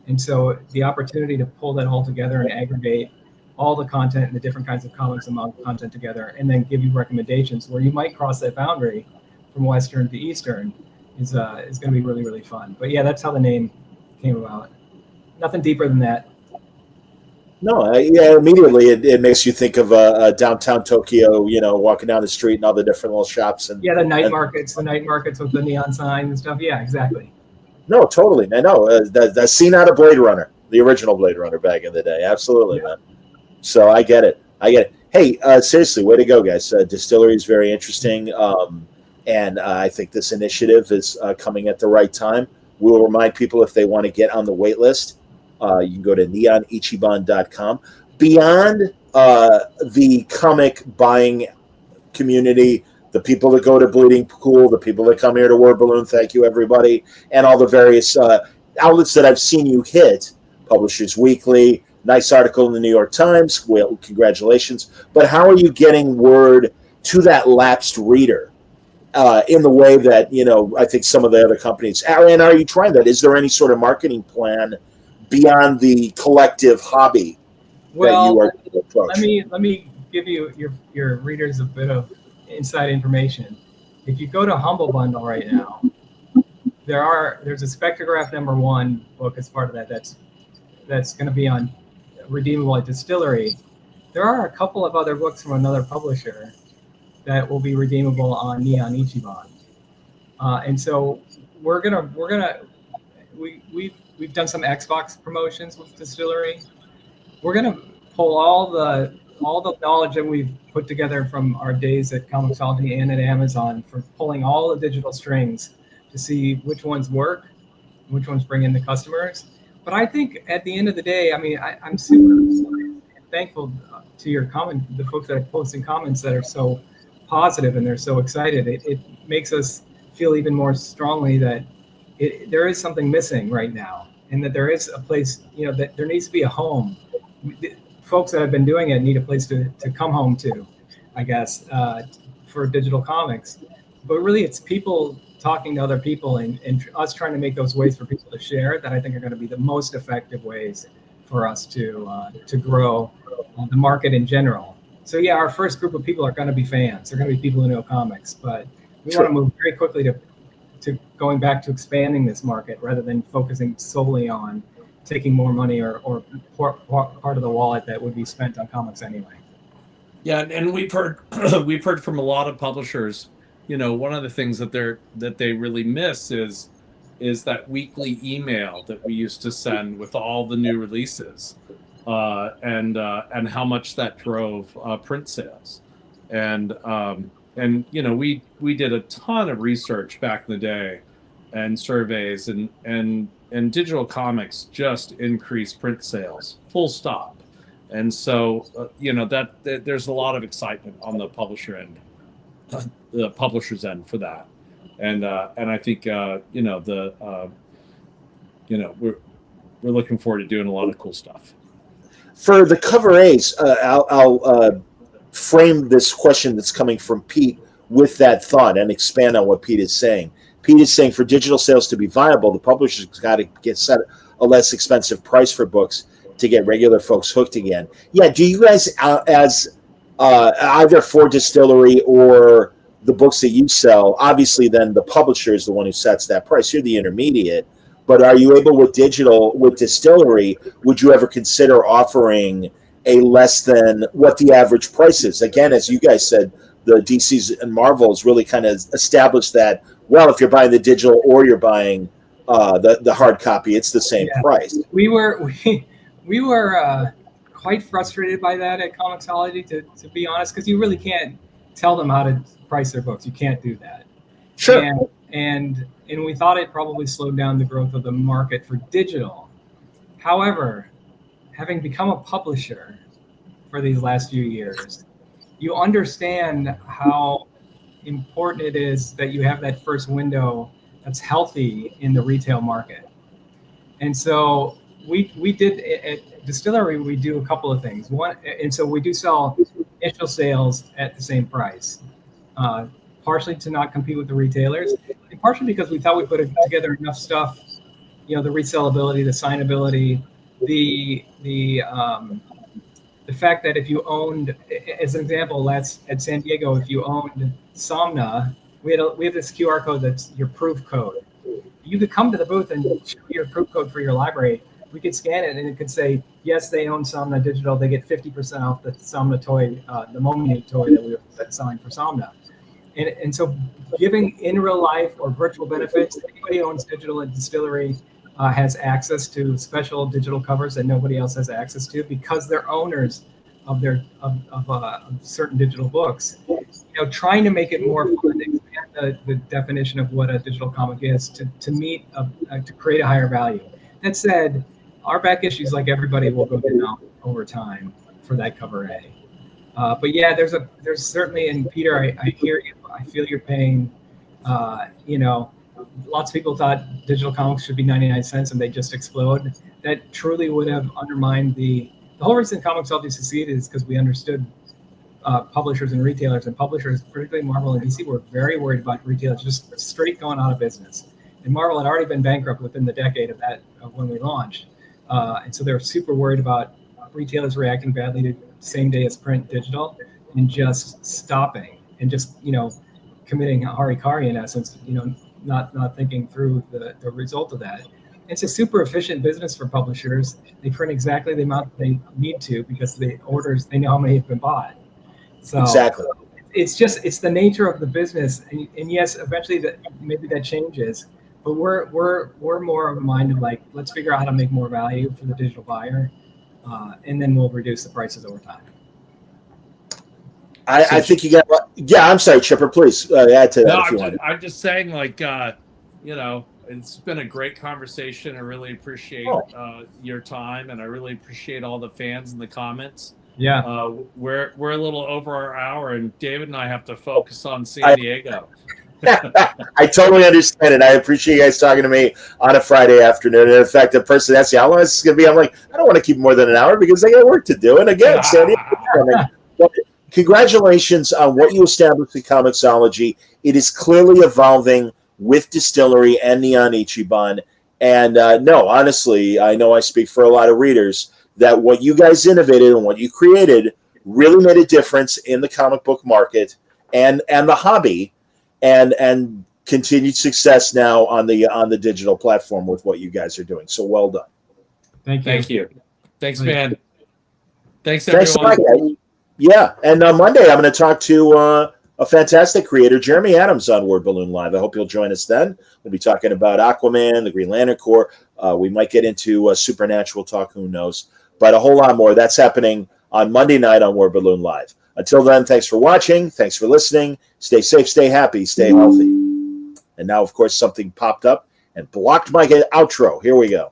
And so the opportunity to pull that all together and aggregate all the content and the different kinds of comics and manga content together, and then give you recommendations where you might cross that boundary from Western to Eastern is going to be really, really fun. But yeah, that's how the name came about. Nothing deeper than that. No, immediately it makes you think of downtown Tokyo, walking down the street and all the different little shops. And the night markets with the neon signs and stuff. Yeah, exactly. No, totally. I know that scene out of Blade Runner, the original Blade Runner back in the day. Absolutely, man. So I get it. Hey, seriously, way to go, guys. Distillery is very interesting. And I think this initiative is coming at the right time. We'll remind people if they want to get on the wait list, you can go to neonichiban.com. Beyond the comic buying community, the people that go to Bleeding Cool, the people that come here to Word Balloon, thank you, everybody, and all the various outlets that I've seen you hit, Publishers Weekly, nice article in the New York Times, well, congratulations. But how are you getting word to that lapsed reader in the way that, I think some of the other companies, and are you trying that? Is there any sort of marketing plan beyond the collective hobby that you are approaching? Let me give you your readers a bit of inside information. If you go to Humble Bundle right now, there's a Spectrograph #1 book as part of that that's going to be on redeemable at Distillery. There are a couple of other books from another publisher that will be redeemable on Neon Ichiban, and so we've done some Xbox promotions with Distillery. We're gonna pull all the knowledge that we've put together from our days at Comixology and at Amazon, for pulling all the digital strings to see which ones work, which ones bring in the customers. But I think at the end of the day, I'm super thankful to your the folks that are posting comments that are so positive and they're so excited. It makes us feel even more strongly that there is something missing right now, and that there is a place, that there needs to be a home. Folks that have been doing it need a place to come home to, I guess, for digital comics. But really, it's people talking to other people and us trying to make those ways for people to share that I think are going to be the most effective ways for us to grow the market in general. So yeah, our first group of people are going to be fans. They're going to be people who know comics, but we want to move very quickly to going back to expanding this market rather than focusing solely on taking more money or part of the wallet that would be spent on comics anyway. Yeah, and we've heard from a lot of publishers. One of the things that they really miss is that weekly email that we used to send with all the new releases, and how much that drove print sales, and we did a ton of research back in the day, and surveys, and digital comics just increased print sales, full stop. And so that there's a lot of excitement on the publisher end, the publisher's end for that, and I think we're looking forward to doing a lot of cool stuff. For the cover A's, I'll frame this question that's coming from Pete with that thought and expand on what Pete is saying. Pete is saying for digital sales to be viable, the publisher's got to get set a less expensive price for books to get regular folks hooked again. Yeah, do you guys, as either for Distillery or the books that you sell, obviously then the publisher is the one who sets that price. You're the intermediate. But are you able with Distillery, would you ever consider offering a less than what the average price is? Again, as you guys said, the DCs and Marvels really kind of established that, well, if you're buying the digital or you're buying the hard copy, it's the same price. We were quite frustrated by that at Comixology, to be honest, because you really can't tell them how to price their books. You can't do that. Sure. And we thought it probably slowed down the growth of the market for digital. However, having become a publisher for these last few years, you understand how important it is that you have that first window that's healthy in the retail market. And so we did at Distillery, we do a couple of things. One, and so we do sell initial sales at the same price, partially to not compete with the retailers, and partially because we thought we put together enough stuff, the resellability, the signability, the fact that if you owned, as an example, at San Diego, if you owned Somna, we have this QR code that's your proof code. You could come to the booth and show your proof code for your library. We could scan it and it could say, yes, they own Somna Digital. They get 50% off the Somna toy, the Mommy toy that we were selling for Somna. And so giving in real life or virtual benefits, anybody who owns digital at Distillery has access to special digital covers that nobody else has access to because they're owners of certain digital books. Trying to make it more fun, expand the definition of what a digital comic is to create a higher value. That said, our back issues, like everybody, will go down over time for that cover A. But yeah, there's certainly, and Peter, I hear you, I feel your pain. Lots of people thought digital comics should be 99 cents and they just explode. That truly would have undermined the whole reason comics all succeeded is because we understood publishers and retailers, and publishers, particularly Marvel and DC, were very worried about retailers just straight going out of business. And Marvel had already been bankrupt within the decade of when we launched. And so they were super worried about retailers reacting badly to same day as print digital and just stopping and just, committing harikari in essence, not thinking through the result of that. It's a super efficient business for publishers. They print exactly the amount they need to because the orders, they know how many have been bought. So exactly. It's the nature of the business. And yes, eventually maybe that changes, but we're more of a mind of like, let's figure out how to make more value for the digital buyer. And then we'll reduce the prices over time. I think you got. Yeah, I'm sorry, Chipper. Please add to that. No, I'm just saying, it's been a great conversation. I really appreciate your time, and I really appreciate all the fans and the comments. Yeah, we're a little over our hour, and David and I have to focus on San Diego. I totally understand it. I appreciate you guys talking to me on a Friday afternoon. And in fact, the person asks me how long this is going to be, I'm like, I don't want to keep more than an hour because I got work to do. And again, San Diego. Congratulations on what you established in Comixology. It is clearly evolving with Distillery and Neon Ichiban. And no, honestly, I know I speak for a lot of readers that what you guys innovated and what you created really made a difference in the comic book market and the hobby, and continued success now on the digital platform with what you guys are doing. So well done. Thank you. Thanks, man. Thanks, everyone. Thanks, yeah, and on Monday I'm going to talk to a fantastic creator, Jeremy Adams, on Word Balloon Live. I hope you'll join us then. We'll be talking about Aquaman, the Green Lantern Corps. We might get into supernatural talk, who knows. But a whole lot more. That's happening on Monday night on Word Balloon Live. Until then, thanks for watching. Thanks for listening. Stay safe, stay happy, stay healthy. And now, of course, something popped up and blocked my outro. Here we go.